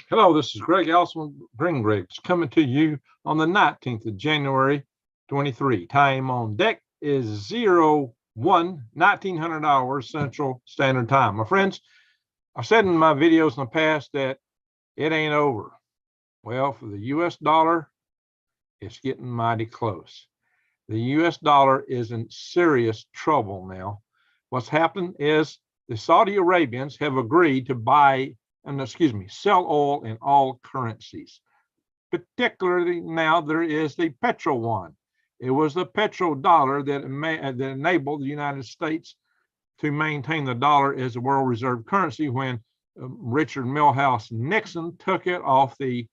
Hello, this is Greg Allison, Green Grapes, coming to you on the 19th of January, 23. Time on deck is 1900 hours Central Standard Time. My friends, I've said in my videos in the past that it ain't over. Well, for the US dollar, it's getting mighty close. The US dollar is in serious trouble now. What's happened is the Saudi Arabians have agreed to sell oil in all currencies. Particularly now there is the petro-yuan. It was the petrodollar that enabled the United States to maintain the dollar as a world reserve currency when Richard Milhous Nixon took it off the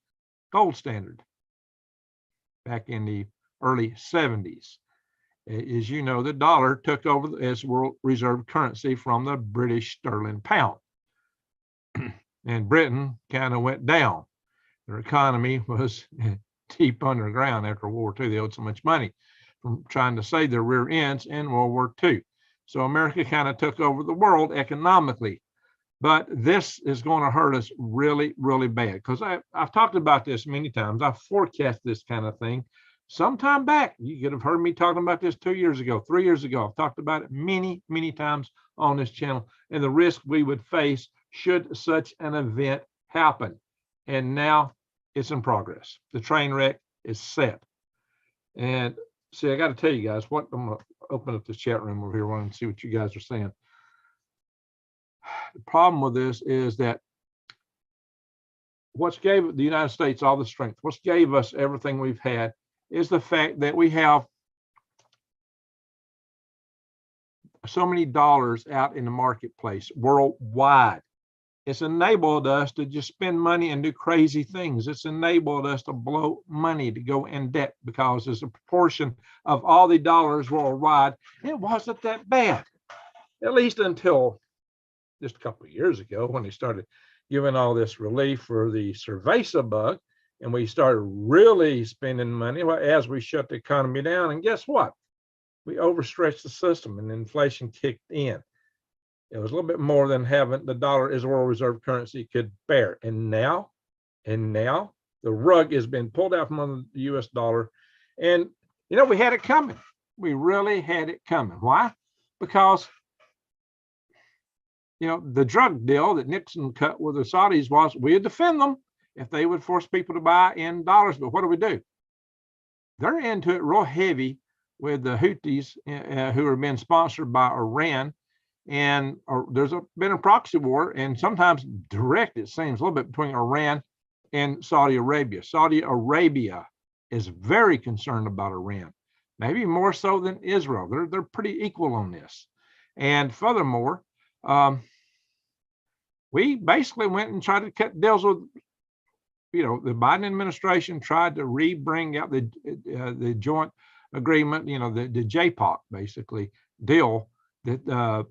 gold standard back in the early 70s. As you know, the dollar took over as world reserve currency from the British sterling pound. And Britain kind of went down. Their economy was deep underground after World War II. They owed so much money from trying to save their rear ends in World War II. So America kind of took over the world economically. But this is going to hurt us really, really bad because I've talked about this many times. I've forecast this kind of thing some time back. You could have heard me talking about this 2 years ago, 3 years ago. I've talked about it many, many times on this channel and the risk we would face should such an event happen. And now it's in progress. The train wreck is set. And see, I got to tell you guys what, I'm going to open up this chat room over here and see what you guys are saying. The problem with this is that what's gave the United States all the strength, what's gave us everything we've had is the fact that we have so many dollars out in the marketplace worldwide. It's enabled us to just spend money and do crazy things. It's enabled us to blow money, to go in debt because as a proportion of all the dollars worldwide, it wasn't that bad, at least until just a couple of years ago when they started giving all this relief for the cerveza bug and we started really spending money as we shut the economy down. And guess what? We overstretched the system and inflation kicked in. It was a little bit more than having the dollar as a world reserve currency could bear. And now the rug has been pulled out from under the US dollar. And, you know, we had it coming. We really had it coming. Why? Because, you know, the drug deal that Nixon cut with the Saudis was we'd defend them if they would force people to buy in dollars. But what do? They're into it real heavy with the Houthis who are being sponsored by Iran. And there's been a proxy war and sometimes direct, it seems, a little bit between Iran and Saudi Arabia. Saudi Arabia is very concerned about Iran, maybe more so than Israel. They're pretty equal on this. And furthermore, we basically went and tried to cut deals with, you know, the Biden administration tried to bring out the joint agreement, you know, the JPOC basically deal that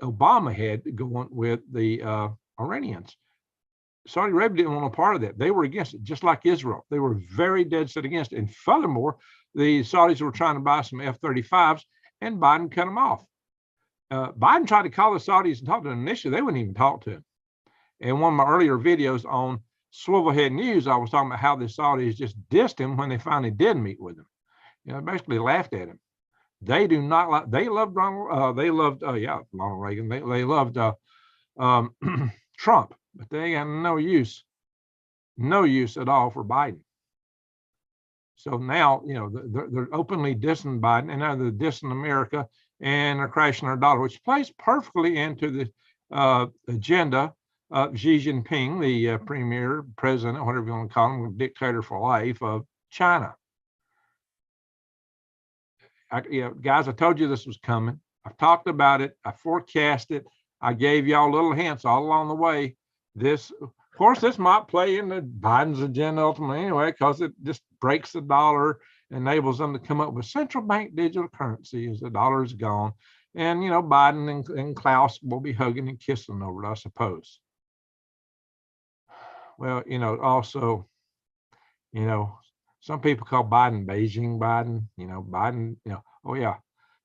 Obama had going with the Iranians. Saudi Arabia didn't want a part of that. They were against it, just like Israel. They were very dead set against it. And furthermore, the Saudis were trying to buy some F-35s and Biden cut them off. Biden tried to call the Saudis and talk to them initially. They wouldn't even talk to him. In one of my earlier videos on Swivelhead News, I was talking about how the Saudis just dissed him when they finally did meet with him. You know, basically laughed at him. They do not like. They loved Ronald. Ronald Reagan. They loved Trump, but they got no use at all for Biden. So now, you know, they're openly dissing Biden, and now they're dissing America, and they're crashing our dollar, which plays perfectly into the agenda of Xi Jinping, the premier, president, whatever you want to call him, dictator for life of China. Guys, I told you this was coming. I've talked about it. I forecast it. I gave y'all little hints all along the way. This, of course, this might play into Biden's agenda ultimately anyway, because it just breaks the dollar, enables them to come up with central bank digital currency as the dollar is gone. And, you know, Biden and Klaus will be hugging and kissing over it, I suppose. Well, you know, also, you know, some people call Biden Beijing Biden, you know, Biden, you know, oh yeah,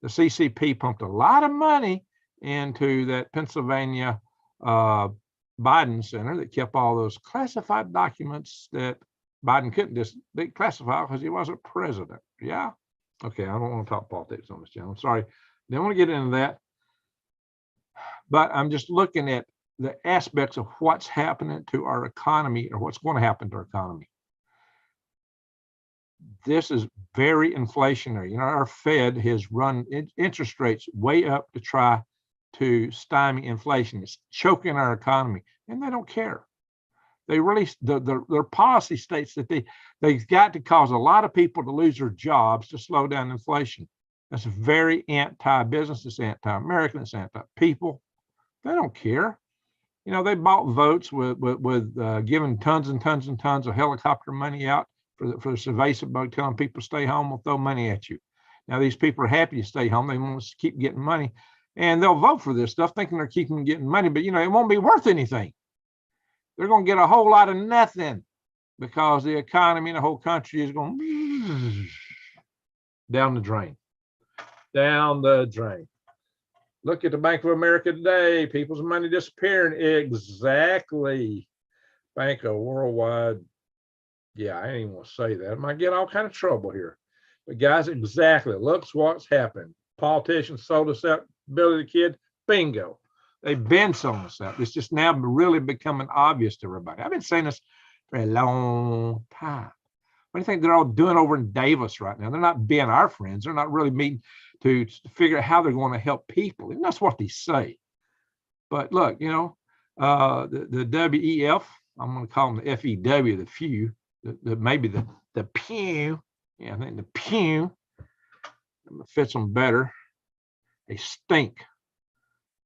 the CCP pumped a lot of money into that Pennsylvania Biden Center that kept all those classified documents that Biden couldn't just declassify because he wasn't president. Yeah. Okay. I don't want to talk politics on this channel. I'm sorry. Don't want to get into that. But I'm just looking at the aspects of what's happening to our economy or what's going to happen to our economy. This is very inflationary. You know, our Fed has run interest rates way up to try to stymie inflation. It's choking our economy, and they don't care. They really, their policy states that they've got to cause a lot of people to lose their jobs to slow down inflation. That's very anti-business. It's anti-American. It's anti-people. They don't care. You know, they bought votes with giving tons and tons and tons of helicopter money out for the subversive bug, telling people stay home, we'll throw money at you. Now these people are happy to stay home. They want to keep getting money, and they'll vote for this stuff thinking they're keeping getting money, but you know, it won't be worth anything. They're going to get a whole lot of nothing because the economy in the whole country is going down the drain. Down the drain. Look at the Bank of America today. People's money disappearing. Exactly. Bank of Worldwide. Yeah, I ain't even want to say that. I might get all kind of trouble here. But guys, exactly. Look what's happened. Politicians sold us out, Billy the Kid. Bingo. They've been selling us out. It's just now really becoming obvious to everybody. I've been saying this for a long time. What do you think they're all doing over in Davos right now? They're not being our friends. They're not really meeting to figure out how they're going to help people. And that's what they say. But look, you know, the WEF, I'm going to call them the FEW, the few, maybe the pew. Yeah, I think the pew fits them better. They stink.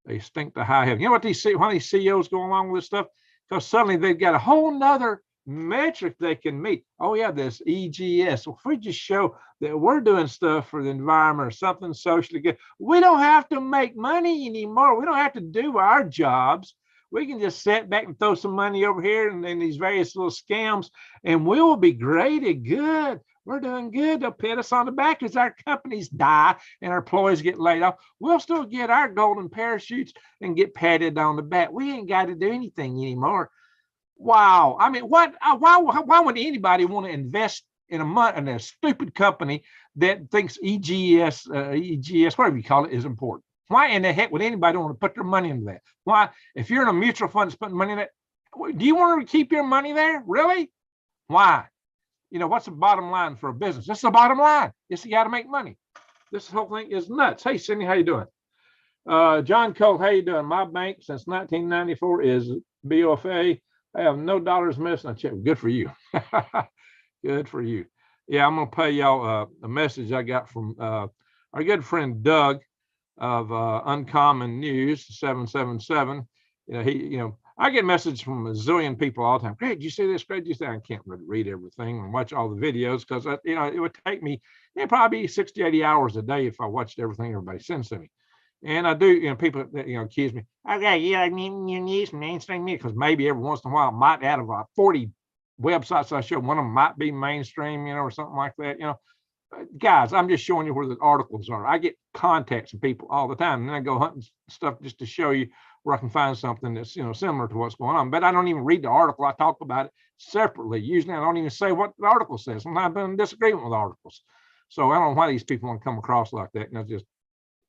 They stink to high heaven. You know what why these CEOs go along with this stuff? Because suddenly they've got a whole nother metric they can meet. Oh yeah, this EGS. Well, if we just show that we're doing stuff for the environment or something socially good, we don't have to make money anymore. We don't have to do our jobs. We can just sit back and throw some money over here and in these various little scams, and we will be great and good. We're doing good. They'll pat us on the back as our companies die and our employees get laid off. We'll still get our golden parachutes and get patted on the back. We ain't got to do anything anymore. Wow. I mean, why would anybody want to invest in a stupid company that thinks EGS, whatever you call it, is important? Why in the heck would anybody want to put their money into that? Why, if you're in a mutual fund that's putting money in it, do you want to keep your money there? Really? Why? You know, what's the bottom line for a business? That's the bottom line. It's you got to make money. This whole thing is nuts. Hey, Cindy, how you doing? John Cole, how you doing? My bank since 1994 is BOFA. I have no dollars missing. I check. Good for you. Good for you. Yeah, I'm going to pay y'all a message I got from our good friend Doug of Uncommon News 777. You know, I get messages from a zillion people all the time. Greg, did you see this? Greg, did you say? I can't really read everything and watch all the videos because, you know, it would take me probably 60, 80 hours a day if I watched everything everybody sends to me. And I do, you know, people that, you know, accuse me, okay, yeah, you need some mainstream media because maybe every once in a while, might out of 40 websites I show, one of them might be mainstream, you know, or something like that, you know. Guys, I'm just showing you where the articles are. I get contacts from people all the time, and then I go hunting stuff just to show you where I can find something that's, you know, similar to what's going on. But I don't even read the article. I talk about it separately. Usually I don't even say what the article says. Sometimes I've been in disagreement with articles. So I don't know why these people want to come across like that. You know, just,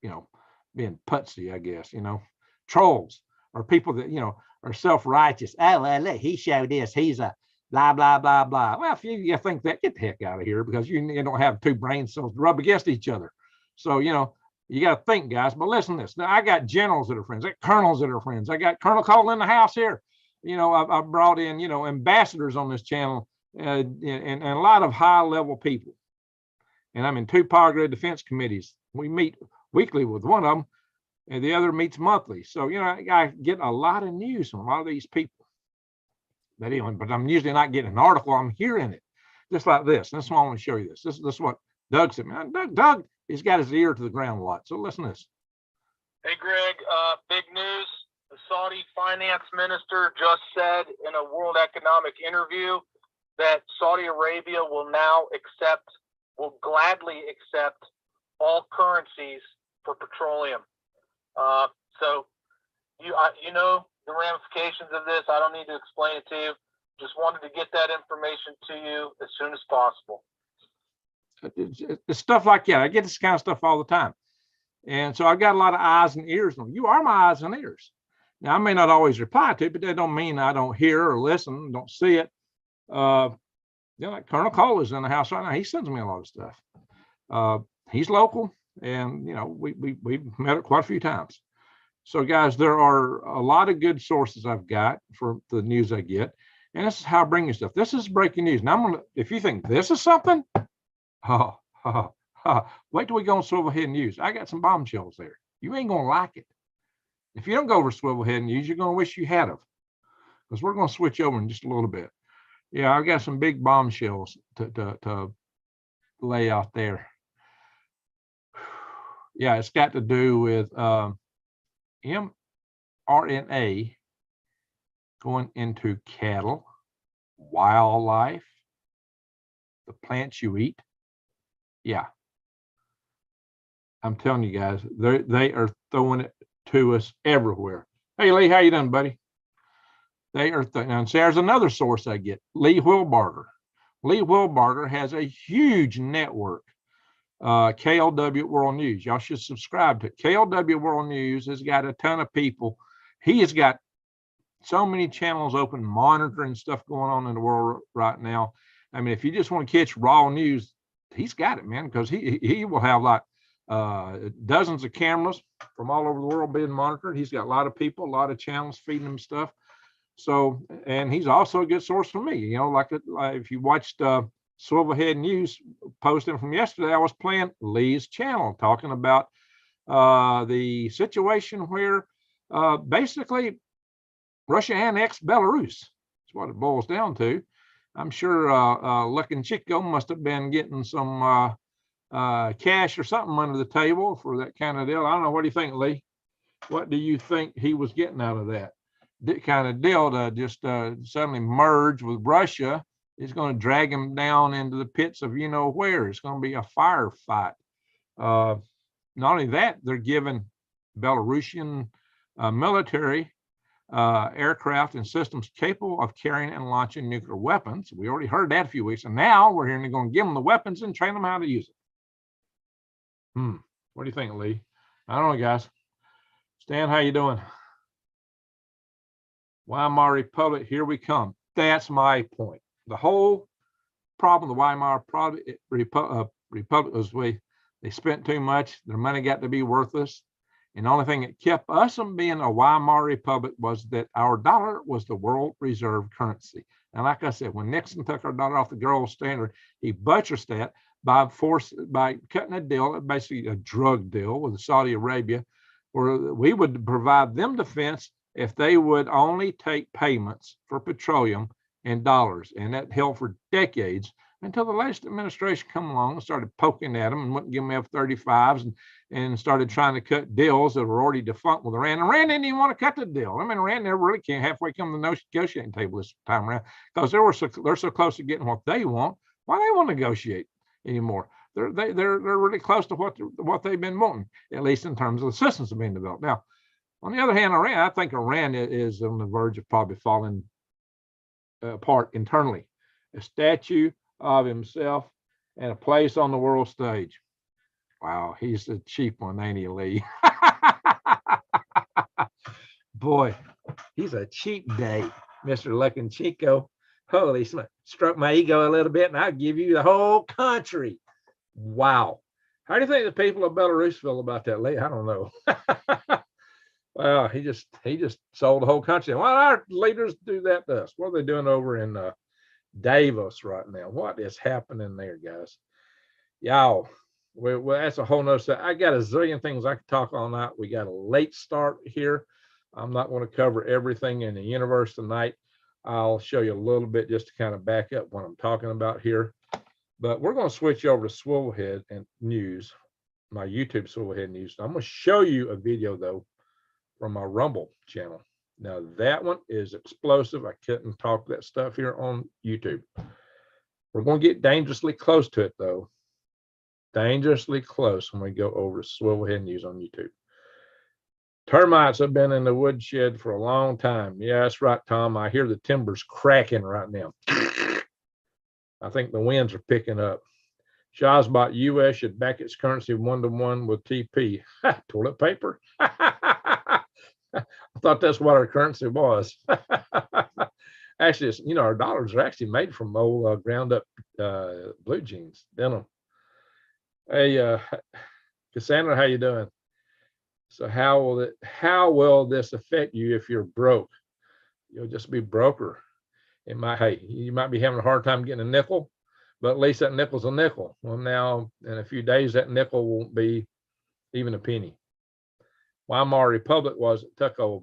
you know, being putsy, I guess, you know, trolls or people that, you know, are self-righteous. Oh, well, look, he showed this. He's a blah, blah, blah, blah. Well, if you think that, get the heck out of here because you don't have two brain cells to rub against each other. So, you know, you got to think, guys. But listen to this. Now, I got generals that are friends. I got colonels that are friends. I got Colonel Cole in the house here. You know, I've brought in, you know, ambassadors on this channel and a lot of high-level people. And I'm in 2 power grid defense committees. We meet weekly with one of them, and the other meets monthly. So, you know, I get a lot of news from a lot of these people. But anyway, but I'm usually not getting an article. I'm hearing it, just like this. That's why I want to show you this. This is what Doug said. Man, Doug, he's got his ear to the ground a lot. So listen to this. Hey, Greg, big news. The Saudi finance minister just said in a World Economic interview that Saudi Arabia will gladly accept all currencies for petroleum. So you know the ramifications of this. I don't need to explain it to you. Just wanted to get that information to you as soon as possible. It's stuff like that. I get this kind of stuff all the time. And so I've got a lot of eyes and ears. You are my eyes and ears. Now, I may not always reply to it, but that don't mean I don't hear or listen, don't see it. Like Colonel Cole is in the house right now. He sends me a lot of stuff. He's local, and we've met quite a few times. So, guys, there are a lot of good sources I've got for the news I get, and this is how I bring you stuff. This is breaking news. Now, if you think this is something, wait till we go on Swivelhead News. I got some bombshells there. You ain't gonna like it. If you don't go over Swivelhead News, you're gonna wish you had of, because we're gonna switch over in just a little bit. Yeah, I've got some big bombshells to lay out there. Yeah, it's got to do with mRNA going into cattle, wildlife, the plants you eat. Yeah, I'm telling you guys, they are throwing it to us everywhere. Hey, Lee, how you doing, buddy? They are, and there's another source I get, Lee Wilbarger. Lee Wilbarger has a huge network, KLW World News. Y'all should subscribe to it. KLW World News has got a ton of people. He has got so many channels open, monitoring stuff going on in the world right now. I mean, if you just want to catch raw news, he's got it, man, because he will have like dozens of cameras from all over the world being monitored. He's got a lot of people, a lot of channels feeding him stuff. So, and he's also a good source for me. Like if you watched Swivelhead News posting from yesterday, I was playing Lee's channel talking about the situation where basically Russia annexed Belarus. That's what it boils down to. I'm sure Lukashenko must have been getting some cash or something under the table for that kind of deal. I don't know. What do you think, Lee? What do you think he was getting out of that kind of deal to just suddenly merge with Russia? Is going to drag him down into the pits of where. It's going to be a firefight. Not only that, they're giving Belarusian military aircraft and systems capable of carrying and launching nuclear weapons. We already heard that a few weeks, and now we're hearing they're going to give them the weapons and train them how to use it. What do you think, Lee? I don't know, guys. Stan, how you doing? Weimar Republic, here we come. That's my point. The whole problem, the Weimar Republic was they spent too much. Their money got to be worthless. And the only thing that kept us from being a Weimar Republic was that our dollar was the world reserve currency. And like I said, when Nixon took our dollar off the gold standard, he buttressed that by cutting a deal, basically a drug deal with Saudi Arabia, where we would provide them defense if they would only take payments for petroleum in dollars. And that held for decades until the latest administration come along and started poking at them and wouldn't give them F-35s and started trying to cut deals that were already defunct with Iran. And Iran didn't even want to cut the deal. I mean, Iran never really came halfway come to the negotiating table this time around, because they're so close to getting what they want. Why do they want to negotiate anymore? They're really close to what they've been wanting, at least in terms of the systems that are being developed. Now, on the other hand, Iran, I think Iran is on the verge of probably falling apart internally. A statue of himself and a place on the world stage. Wow, he's a cheap one, ain't he, Lee? Boy, he's a cheap date, Mr. Lukashenko. Holy smokes, stroke my ego a little bit and I'll give you the whole country. Wow. How do you think the people of Belarus feel about that, Lee? I don't know. Well, he just sold the whole country. Why do our leaders do that to us? What are they doing over in Davos right now? What is happening there, guys? Y'all, well, that's a whole nother set. I got a zillion things I could talk all night. We got a late start here. I'm not going to cover everything in the universe tonight. I'll show you a little bit just to kind of back up what I'm talking about here. But we're going to switch over to Swivelhead and News, my YouTube Swivelhead News. I'm going to show you a video, though, from my Rumble channel. Now, that one is explosive. I couldn't talk that stuff here on YouTube. We're going to get dangerously close to it, though. Dangerously close when we go over to Swivelhead News on YouTube. Termites have been in the woodshed for a long time. Yeah, that's right, Tom. I hear the timbers cracking right now. I think the winds are picking up. Shazbot US should back its currency 1-to-1 with TP. Toilet paper? I thought that's what our currency was. Actually, it's, our dollars are actually made from old ground up blue jeans, denim. Hey, Cassandra, how you doing? So how will this affect you if you're broke? You'll just be broker. You might be having a hard time getting a nickel, but at least that nickel's a nickel. Well, now in a few days, that nickel won't be even a penny. Weimar Republic it took a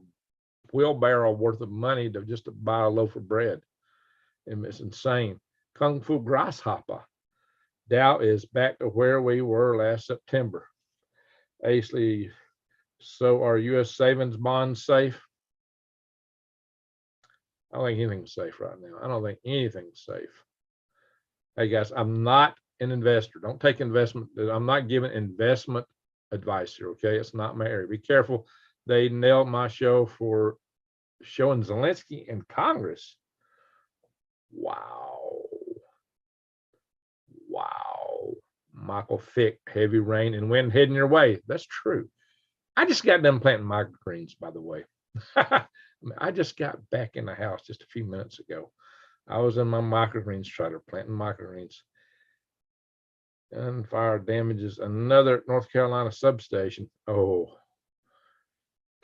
wheelbarrow worth of money just to buy a loaf of bread. And it's insane. Kung Fu Grasshopper. Dow is back to where we were last September. Ashley, so are U.S. savings bonds safe? I don't think anything's safe right now. I don't think anything's safe. Hey guys, I'm not an investor. Don't take investment. I'm not giving investment advice here, okay? It's not my area. Be careful. They nailed my show for showing Zelensky in Congress. Wow. Michael Fick, heavy rain and wind heading your way. That's true. I just got done planting microgreens, by the way. I just got back in the house just a few minutes ago. I was in my microgreens trailer planting microgreens. And fire damages another North Carolina substation. Oh,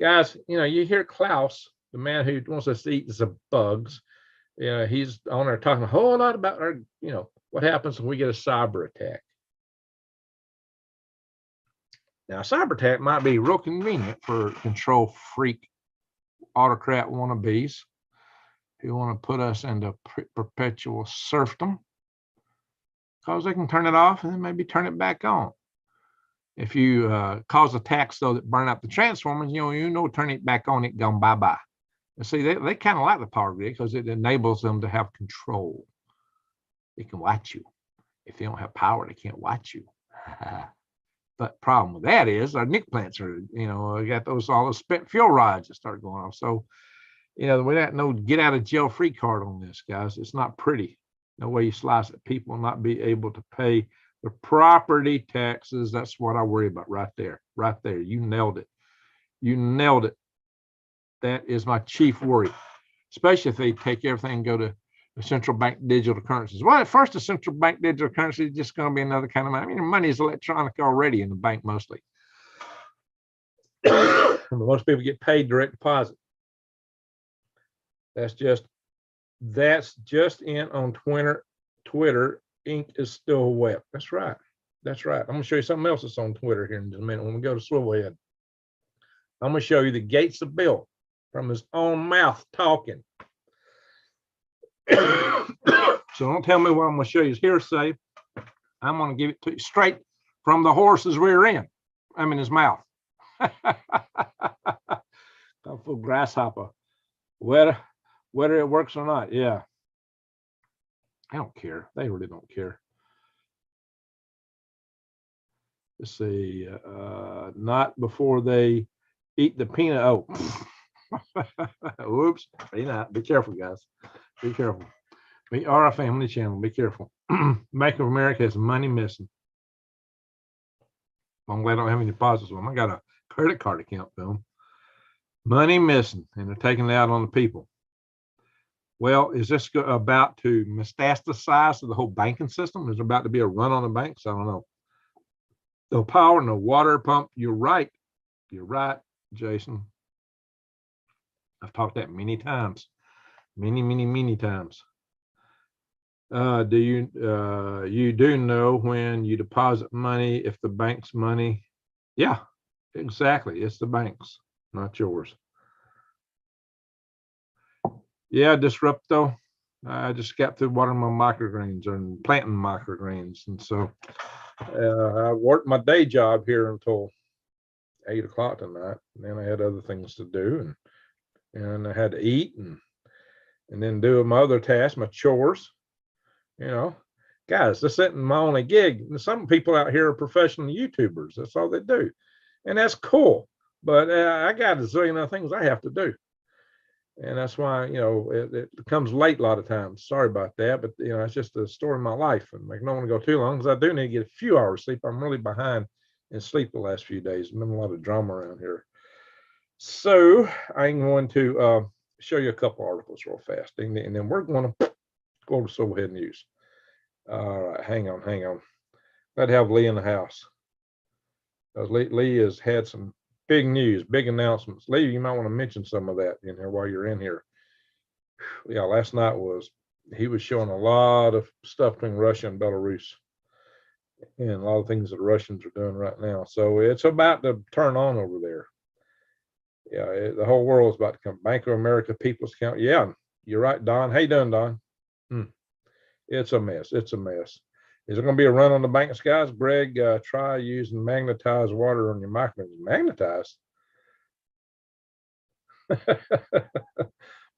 guys, you hear Klaus, the man who wants us to eat some bugs. He's on there talking a whole lot about our, what happens when we get a cyber attack. Now, cyber attack might be real convenient for control freak autocrat wannabes who want to put us into perpetual serfdom, because they can turn it off and then maybe turn it back on. If you cause attacks though that burn up the transformers, turn it back on, it gone bye-bye. And see, they kind of like the power grid because it enables them to have control. They can watch you. If they don't have power, they can't watch you. But problem with that is our nick plants are, got all those spent fuel rods that start going off. So, we got no get out of jail free card on this, guys. It's not pretty. No way you slice it. People will not be able to pay the property taxes. That's what I worry about right there. Right there. You nailed it. You nailed it. That is my chief worry, especially if they take everything and go to the central bank digital currencies. Well, at first, the central bank digital currency is just going to be another kind of money. I mean, money is electronic already in the bank mostly. Most people get paid direct deposit. That's just in on Twitter. Ink is still wet. That's right. That's right. I'm going to show you something else that's on Twitter here in just a minute when we go to Swivelhead. I'm going to show you the Gates of Bill from his own mouth talking. So don't tell me what I'm going to show you is hearsay. I'm going to give it to you straight from the horse's rear end. I'm in his mouth. Full grasshopper. Whether it works or not, yeah. I don't care. They really don't care. Let's see. Not before they eat the peanut. Oh, whoops. Be careful, guys. Be careful. We are a family channel. Be careful. Bank of America has money missing. I'm glad I don't have any deposits with them. I got a credit card account for them. Money missing, and they're taking it out on the people. Well, is this about to metastasize to the whole banking system? Is there about to be a run on the banks? I don't know. No power, no water pump. You're right. You're right, Jason. I've talked that many times. Many times. Do you do know when you deposit money if the bank's money? Yeah, exactly. It's the bank's, not yours. Yeah, Disrupto. I just got through watering my microgreens and planting microgreens, and so I worked my day job here until 8 o'clock tonight. And then I had other things to do, and I had to eat and then do my other tasks, my chores. Guys, this isn't my only gig. Some people out here are professional YouTubers. That's all they do, and that's cool. But I got a zillion other things I have to do. And that's why, it comes late a lot of times. Sorry about that, but it's just the story of my life. And I don't want to go too long because I do need to get a few hours sleep. I'm really behind in sleep the last few days. There's been a lot of drama around here. So I'm going to show you a couple articles real fast, and then we're going to go to Silverhead News. All right, hang on. Glad to have Lee in the house. Lee has had some big news, big announcements. Lee, you might want to mention some of that in here while you're in here. Yeah, last night he was showing a lot of stuff between Russia and Belarus, and a lot of things that the Russians are doing right now. So it's about to turn on over there. Yeah, the whole world is about to come. Bank of America, People's Count. Yeah, you're right, Don. How you doing, Don? It's a mess. It's a mess. Is there going to be a run on the banks, guys? Greg, try using magnetized water on your microphones. Magnetized?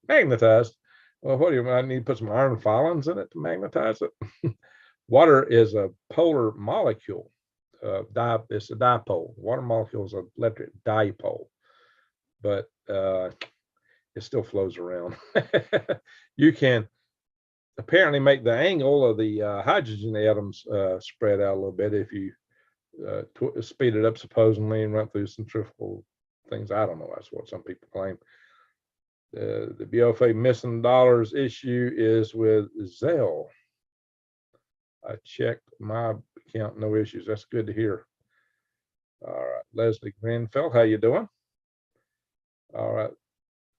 Magnetized? Well, what do you mean? I need to put some iron filings in it to magnetize it? Water is a polar molecule. It's a dipole. Water molecule is an electric dipole, but it still flows around. You can apparently make the angle of the hydrogen atoms spread out a little bit if you speed it up supposedly and run through centrifugal things. I don't know. That's what some people claim. The BOFA missing dollars issue is with Zelle. I checked my account, no issues. That's good to hear. All right, Leslie Grenfell, how you doing? All right,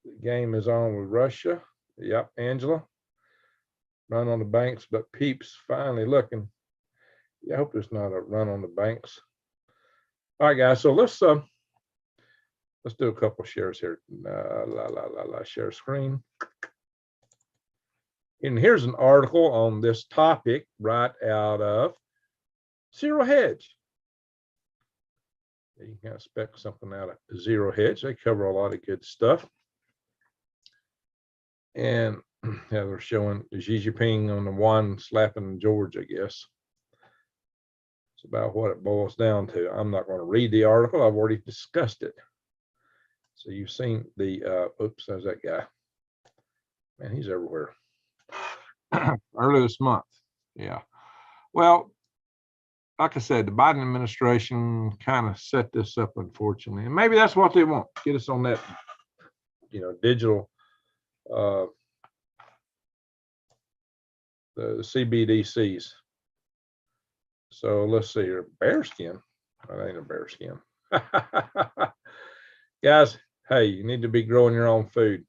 the game is on with Russia. Yep, Angela. Run on the banks, but peeps finally looking. Yeah, I hope there's not a run on the banks. All right, guys. So let's do a couple shares here. Share screen. And here's an article on this topic right out of Zero Hedge. You can expect something out of Zero Hedge. They cover a lot of good stuff. And yeah, they're showing Xi Jinping on the one slapping George, I guess. It's about what it boils down to. I'm not going to read the article. I've already discussed it. So you've seen the, oops, there's that guy. Man, he's everywhere. Earlier this month. Yeah. Well, like I said, the Biden administration kind of set this up, unfortunately. And maybe that's what they want. Get us on that, digital, the CBDCs. So let's see here. Bearskin. That ain't a bearskin. Guys, hey, you need to be growing your own food.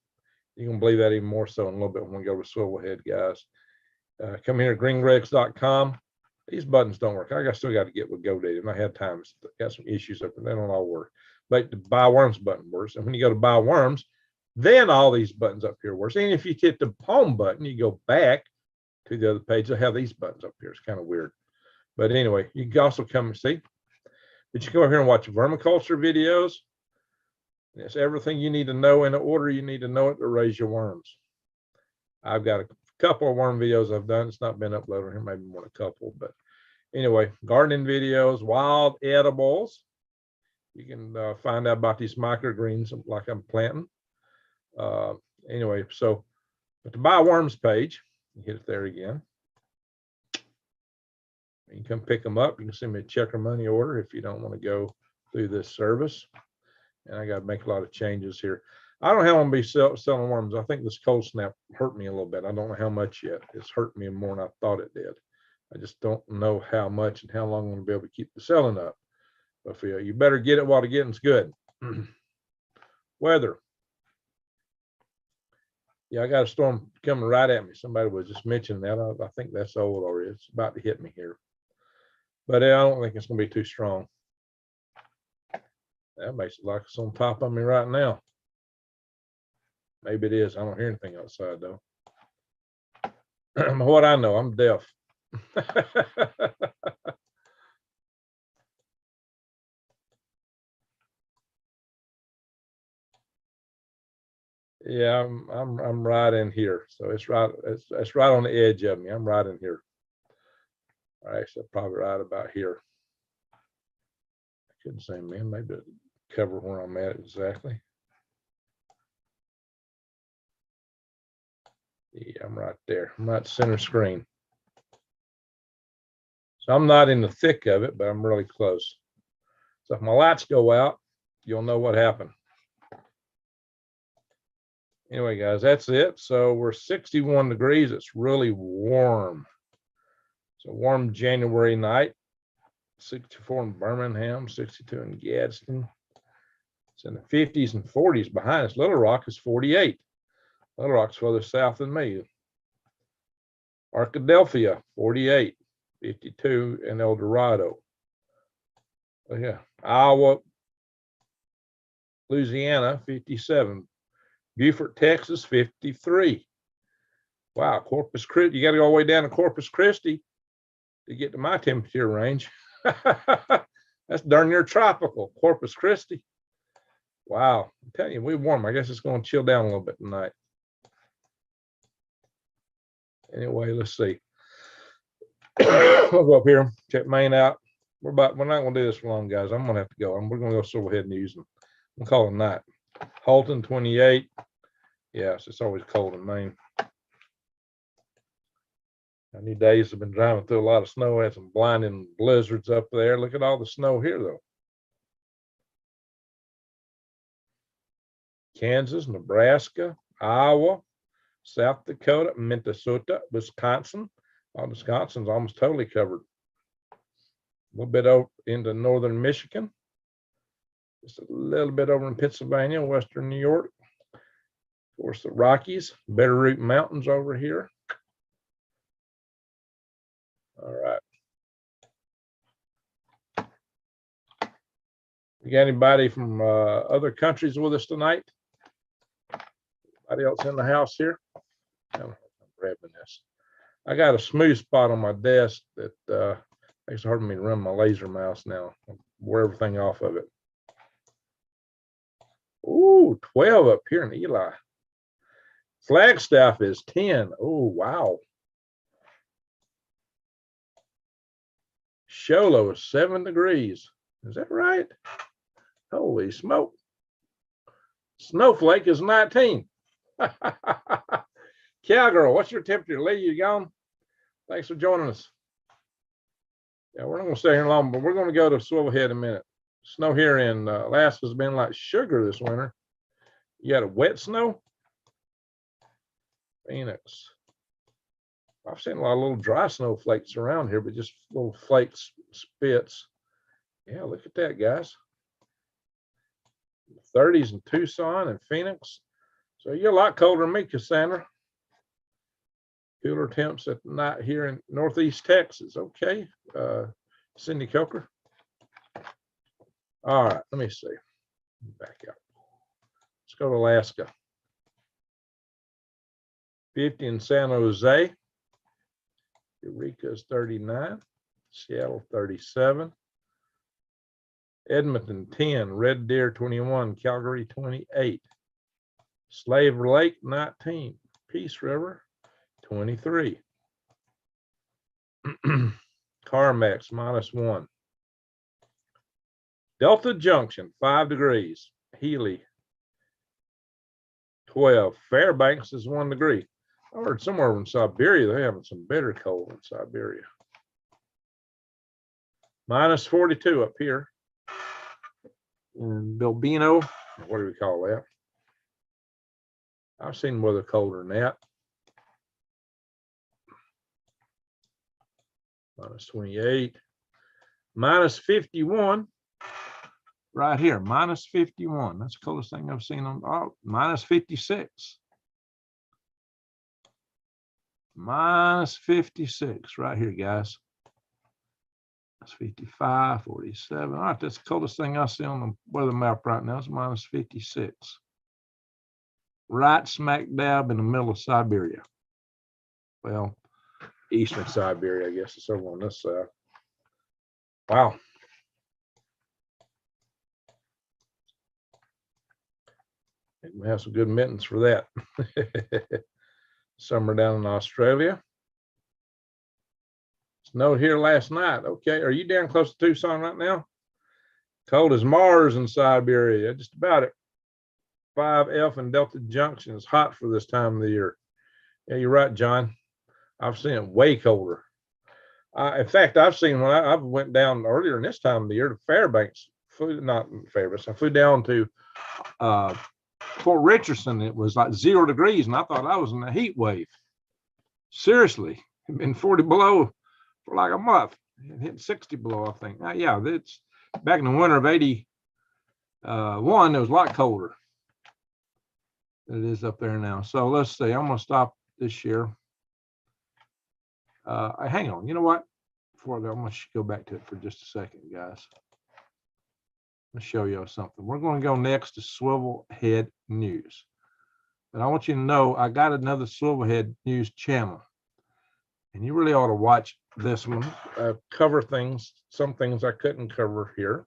You can believe that even more so in a little bit when we go to Swivelhead, guys. Come here at greengregs.com. These buttons don't work. I still got to get with GoDaddy, and I had time. Got some issues up, and they don't all work. But the Buy Worms button works, and when you go to Buy Worms, then all these buttons up here works. And if you hit the home button, you go back to the other page. They'll have these buttons up here. It's kind of weird. But anyway, you can also come and see. But you can go over here and watch vermiculture videos. It's everything you need to know in the order you need to know it to raise your worms. I've got a couple of worm videos I've done. It's not been uploaded here, maybe more than a couple. But anyway, gardening videos, wild edibles. You can find out about these microgreens like I'm planting. Anyway, so at the Buy Worms page, you hit it there again. You can come pick them up. You can send me a check or money order if you don't want to go through this service. And I got to make a lot of changes here. I don't know how I'm going to be selling worms. I think this cold snap hurt me a little bit. I don't know how much yet. It's hurt me more than I thought it did. I just don't know how much and how long I'm going to be able to keep the selling up. But you better get it while the getting's good. Weather. Yeah, I got a storm coming right at me. Somebody was just mentioning that. I think that's old already. It's about to hit me here. But I don't think it's going to be too strong. That makes it like it's on top of me right now. Maybe it is. I don't hear anything outside though. What I know, I'm deaf. Yeah, I'm right in here. So it's right on the edge of me. I'm right in here. All right, so probably right about here. I couldn't say, man, maybe the cover where I'm at exactly. Yeah, I'm right there. I'm right center screen. So I'm not in the thick of it, but I'm really close. So if my lights go out, you'll know what happened. Anyway, guys, that's it. So we're 61 degrees. It's really warm. It's a warm January night. 64 in Birmingham, 62 in Gadsden. It's in the 50s and 40s behind us. Little Rock is 48. Little Rock's further south than me. Arkadelphia, 48, 52 in El Dorado. Oh, yeah. Iowa, Louisiana, 57. Beaufort, Texas, 53. Wow, Corpus Christi. You got to go all the way down to Corpus Christi to get to my temperature range. That's darn near tropical, Corpus Christi. Wow, I'm telling you, we're warm. I guess it's going to chill down a little bit tonight. Anyway, let's see. I'll go up here, check Maine out. We're not going to do this for long, guys. I'm going to have to go. We're going to go Silverhead News and we'll call it a night. Halton, 28. Yes, it's always cold in Maine. Any days have been driving through a lot of snow. Had some blinding blizzards up there. Look at all the snow here, though. Kansas, Nebraska, Iowa, South Dakota, Minnesota, Wisconsin. Oh, Wisconsin's almost totally covered. A little bit over into northern Michigan. Just a little bit over in Pennsylvania, western New York. Of course, the Rockies, Bitterroot Mountains over here. All right. You got anybody from other countries with us tonight? Anybody else in the house here? I'm grabbing this. I got a smooth spot on my desk that makes it hard for me to run my laser mouse now. I'll wear everything off of it. Ooh, 12 up here in Eli. Flagstaff is 10. Oh, wow. Sholo is 7 degrees. Is that right? Holy smoke. Snowflake is 19. Cowgirl, what's your temperature? Lee, you gone? Thanks for joining us. Yeah, we're not going to stay here long, but we're going to go to Silverhead in a minute. Snow here in Alaska's been like sugar this winter. You got a wet snow? Phoenix. I've seen a lot of little dry snowflakes around here, but just little flakes, spits. Yeah, look at that, guys. 30s in Tucson and Phoenix. So you're a lot colder than me, Cassandra. Cooler temps at night here in Northeast Texas. Okay. Cindy Coker. All right, let me see. Back up. Let's go to Alaska. 50 in San Jose. Eureka is 39. Seattle 37. Edmonton 10. Red Deer 21. Calgary 28. Slave Lake 19. Peace River 23. Carmax -1. Delta Junction 5 degrees. Healy 12. Fairbanks is 1 degree. I heard somewhere in Siberia they're having some bitter cold in Siberia. -42 up here in Bilbino. What do we call that? I've seen weather colder than that. -28. -51. Right here, -51. That's the coldest thing I've seen on. Oh, -56. -56 right here, guys. That's 55, 47. All right, that's the coldest thing I see on the weather map right now. It's -56. Right smack dab in the middle of Siberia. Well, eastern Siberia, I guess it's over on this side. Wow. We have some good mittens for that. Summer down in Australia. Snowed here last night. Okay, are you down close to Tucson right now? Cold as Mars in Siberia, just about it. 5F and Delta Junction is hot for this time of the year. Yeah, you're right, John. I've seen it way colder. In fact, I've seen when I went down earlier in this time of the year to Fairbanks, not Fairbanks, I flew down to Fort Richardson. It was like 0 degrees, and I thought I was in a heat wave. Seriously, it's been 40 below for like a month. It hit 60 below, I think. Yeah, it's back in the winter of 81. It was a lot colder. It is up there now. So let's see. I'm going to stop this share. Hang on. You know what? Before I go, I'm going to go back to it for just a second, guys. I'm going to show you something. We're going to go next to Swivel Head News. And I want you to know I got another Swivel Head News channel. And you really ought to watch this one. Cover things, some things I couldn't cover here.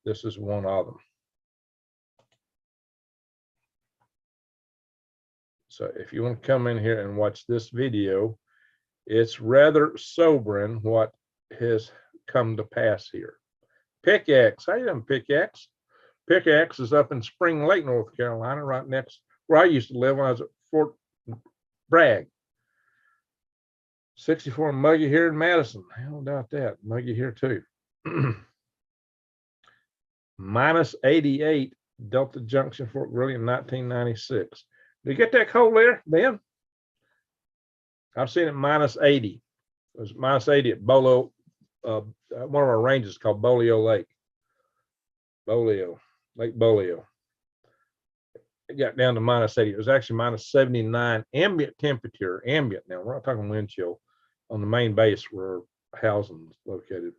This is one of them. So if you want to come in here and watch this video, it's rather sobering what has come to pass here. Pickaxe, how you doing, Pickaxe? Pickaxe is up in Spring Lake, North Carolina, right next where I used to live when I was at Fort Bragg. 64 muggy here in Madison. I don't doubt that. Muggy here too. Minus 88 Delta Junction, Fort Greely in 1996. Did you get that cold there, Ben? I've seen it minus 80. It was minus 80 at Bolo, one of our ranges called Bolio Lake. Lake Bolio. It got down to minus 80. It was actually minus 79 ambient temperature. Ambient now. We're not talking wind chill on the main base where housing is located.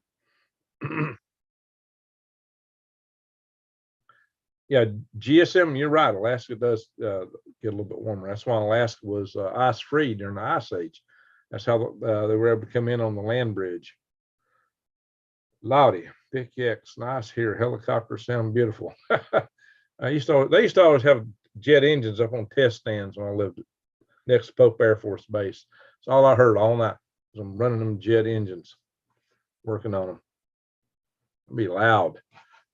Yeah, GSM, you're right. Alaska does get a little bit warmer. That's why Alaska was ice-free during the Ice Age. That's how they were able to come in on the land bridge. Lottie, Pickaxe, nice here. Helicopters sound beautiful. They used to always have jet engines up on test stands when I lived next to Pope Air Force Base. That's all I heard all night. Was them running them jet engines, working on them. It'll be loud.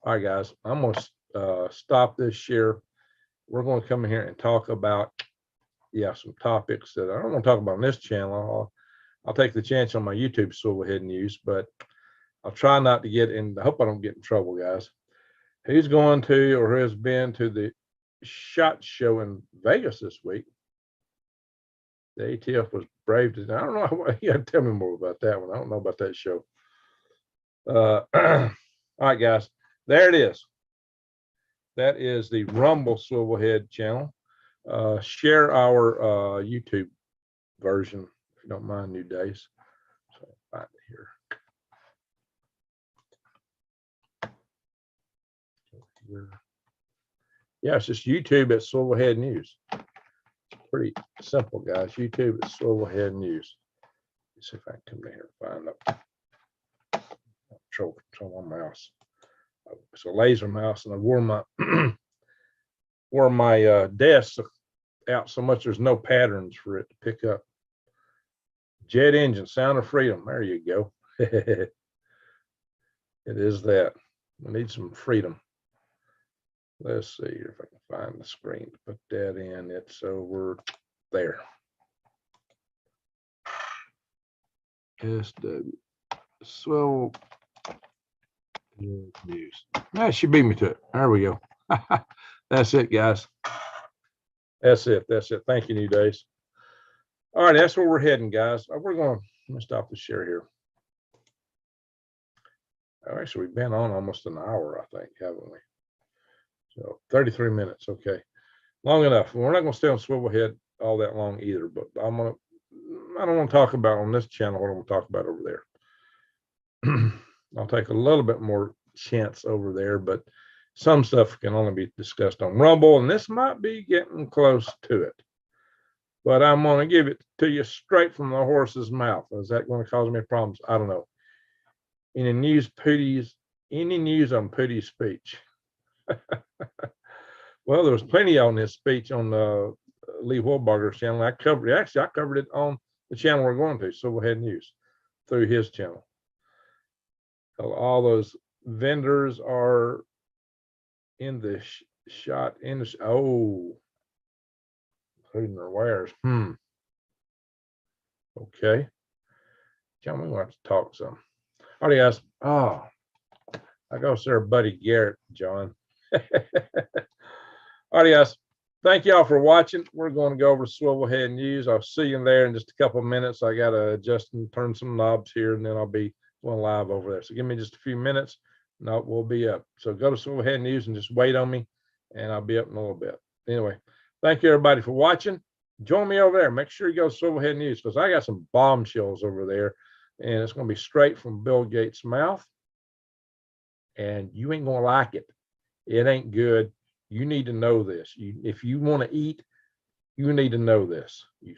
All right, guys, I'm going to stop this share. We're going to come in here and talk about, some topics that I don't want to talk about on this channel. I'll take the chance on my YouTube Swivel Head News, but I'll try not to get in. I hope I don't get in trouble, guys. Who's going to or who has been to the SHOT Show in Vegas this week? The ATF was brave to. I don't know. You got to tell me more about that one. I don't know about that show. All right, guys. There it is. That is the Rumble Swivel Head channel. Share our YouTube version, if you don't mind, New Days. So I'll find it here. Yeah, it's just YouTube at Swivel Head News. It's pretty simple, guys. YouTube at Swivel Head News. Let's see if I can come down here and find it. Control my mouse. It's a laser mouse, and I wore my desk out so much there's no patterns for it to pick up. Jet engine, sound of freedom. There you go. It is that. We need some freedom. Let's see if I can find the screen to put that in. It's over there. SW Swivel News. She beat me to it. There we go. That's it, guys. That's it. Thank you, New Days. All right, that's where we're heading, guys. Let me stop the share here. Actually, we've been on almost an hour, I think, haven't we? So 33 minutes. Okay, long enough. We're not going to stay on Swivel Head all that long either, but I don't want to talk about on this channel what I'm going to talk about over there. I'll take a little bit more chance over there, but some stuff can only be discussed on Rumble, and this might be getting close to it. But I'm going to give it to you straight from the horse's mouth. Is that going to cause me problems? I don't know. Any news on Pootie's speech? Well, there was plenty on this speech on Lee Wilbarger's channel. I covered it on the channel we're going to, Swivel Head News, through his channel. All those vendors are in the shot industry. Oh, including their wares. Okay. John, we want to talk some. All right, guys. Oh, I go to our buddy Garrett, John. All right, guys. Thank y'all for watching. We're going to go over to Swivelhead News. I'll see you in there in just a couple of minutes. I got to adjust and turn some knobs here, and then I'll be going live over there. So give me just a few minutes, and we'll be up. So go to Swivelhead News and just wait on me, and I'll be up in a little bit. Anyway, thank you, everybody, for watching. Join me over there. Make sure you go to Swivelhead News, because I got some bombshells over there, and it's going to be straight from Bill Gates' mouth, and you ain't going to like it. It ain't good. You need to know this. If you want to eat, you need to know this. You